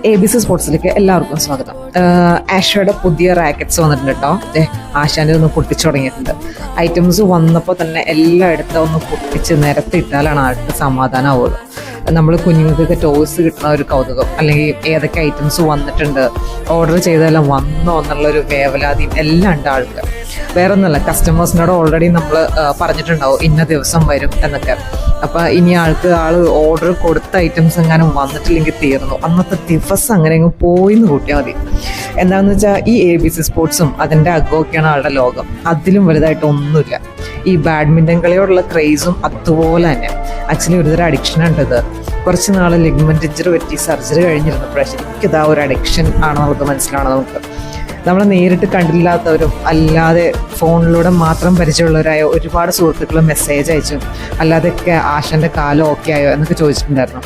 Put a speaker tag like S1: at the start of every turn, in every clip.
S1: ABC സ്പോർട്സിലേക്ക് എല്ലാവർക്കും സ്വാഗതം. ആഷയുടെ പുതിയ റാക്കറ്റ്സ് വന്നിട്ടുണ്ട് കേട്ടോ. ആശാൻ്റെ ഒന്ന് പൊട്ടിച്ചു തുടങ്ങിയിട്ടുണ്ട്. ഐറ്റംസ് വന്നപ്പോൾ തന്നെ എല്ലായിടത്തും ഒന്ന് പൊട്ടിച്ച് നിരത്തിയിട്ടാലാണ് ആൾക്ക് സമാധാനമാവുള്ളൂ. നമ്മൾ കുഞ്ഞുങ്ങൾക്കൊക്കെ ടോയ്സ് കിട്ടുന്ന ഒരു കൗതുകം, അല്ലെങ്കിൽ ഏതൊക്കെ ഐറ്റംസ് വന്നിട്ടുണ്ട്, ഓർഡർ ചെയ്തെല്ലാം വന്നോ എന്നുള്ളൊരു വേവലാതിയും എല്ലാം ഉണ്ട് ആൾക്ക്. വേറെ ഒന്നുമല്ല, കസ്റ്റമേഴ്സിനോട് ഓൾറെഡി നമ്മൾ പറഞ്ഞിട്ടുണ്ടാവും ഇന്ന ദിവസം വരും എന്നൊക്കെ. അപ്പം ഇനി ആൾ ഓർഡർ കൊടുത്ത ഐറ്റംസ് എങ്ങാനും വന്നിട്ടില്ലെങ്കിൽ തീർന്നു, അന്നത്തെ ദിവസം അങ്ങനെ അങ്ങ് പോയിന്ന് കൂട്ടിയാൽ മതി. എന്താണെന്ന് വെച്ചാൽ ഈ ABC സ്പോർട്സും അതിൻ്റെ അഗമൊക്കെയാണ് ആളുടെ ലോകം. അതിലും വലുതായിട്ട് ഒന്നുമില്ല. ഈ ബാഡ്മിൻ്റൺ കളിയോടുള്ള ക്രേസും അതുപോലെ തന്നെ. ആക്ച്വലി ഒരുതരം അഡിക്ഷനാണ് ഇത്. കുറച്ച് നാൾ ലിഗ്മെൻറ്റ് ഇഞ്ചറി പറ്റി സർജറി കഴിഞ്ഞിരുന്നപ്പോഴാണ് ശരിക്കും ഇതാ ഒരു അഡിക്ഷൻ ആണെന്നുള്ളത് മനസ്സിലാണ് നമുക്ക്. നമ്മൾ നേരിട്ട് കണ്ടില്ലാത്തവരും അല്ലാതെ ഫോണിലൂടെ മാത്രം പരിചയമുള്ളവരായ ഒരുപാട് സുഹൃത്തുക്കൾ മെസ്സേജ് അയച്ചു, അല്ലാതെയൊക്കെ ആശാൻ്റെ കാലം ഓക്കെ ആയോ എന്നൊക്കെ ചോദിച്ചിട്ടുണ്ടായിരുന്നു.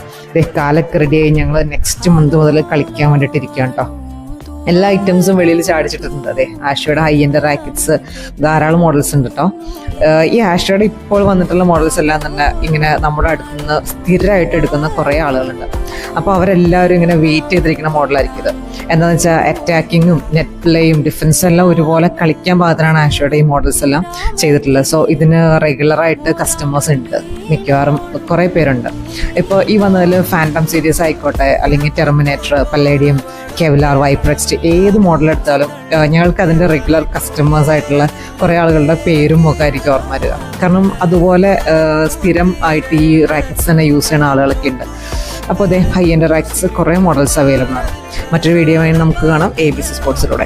S1: കാലൊക്കെ റെഡിയായി, ഞങ്ങൾ നെക്സ്റ്റ് മന്ത് മുതൽ കളിക്കാൻ വേണ്ടിയിട്ട് ഇരിക്കുകയാണ് കേട്ടോ. എല്ലാ ഐറ്റംസും വെളിയിൽ ചാടിച്ചിട്ടുണ്ട്. അതെ, ആഷയുടെ ഹൈ എൻഡ് റാക്കറ്റ്സ് ധാരാളം മോഡൽസ് ഉണ്ട് കേട്ടോ. ഈ ആഷയുടെ ഇപ്പോൾ വന്നിട്ടുള്ള മോഡൽസ് എല്ലാം തന്നെ ഇങ്ങനെ നമ്മുടെ അടുത്ത് നിന്ന് സ്ഥിരമായിട്ട് എടുക്കുന്ന കുറേ ആളുകളുണ്ട്. അപ്പോൾ അവരെല്ലാവരും ഇങ്ങനെ വെയിറ്റ് ചെയ്തിരിക്കുന്ന മോഡലായിരിക്കും ഇത്. എന്താണെന്ന് വെച്ചാൽ അറ്റാക്കിങ്ങും നെറ്റ് പ്ലേയും ഡിഫൻസും എല്ലാം ഒരുപോലെ കളിക്കാൻ പാകത്തിനാണ് ആഷയുടെ ഈ മോഡൽസ് എല്ലാം ചെയ്തിട്ടുള്ളത്. സോ ഇതിന് റെഗുലറായിട്ട് കസ്റ്റമേഴ്സ് ഉണ്ട്, മിക്കവാറും കുറേ പേരുണ്ട്. ഇപ്പോൾ ഈ വന്നതിൽ ഫാൻറ്റം സീരീസ് ആയിക്കോട്ടെ, അല്ലെങ്കിൽ ടെർമിനേറ്റർ, പല്ലേഡിയം, കെവലാർ, വൈപ്രക്സ്റ്റ്, ഏത് മോഡൽ എടുത്താലും ഞങ്ങൾക്ക് അതിൻ്റെ റെഗുലർ കസ്റ്റമേഴ്സ് ആയിട്ടുള്ള കുറേ ആളുകളുടെ പേരും ഒക്കെ ആയിരിക്കും ഓർമ്മ വരിക. കാരണം അതുപോലെ സ്ഥിരം ആയിട്ട് ഈ റാക്കറ്റ്സ് തന്നെ യൂസ് ചെയ്യുന്ന ആളുകളൊക്കെ ഉണ്ട്. അപ്പോൾ ഹൈ എൻഡ് റാക്കറ്റ്സ് കുറേ മോഡൽസ് അവൈലബിൾ ആണ്. മറ്റൊരു വീഡിയോ ആയി നമുക്ക് കാണാം ABC സ്പോർട്സിലൂടെ.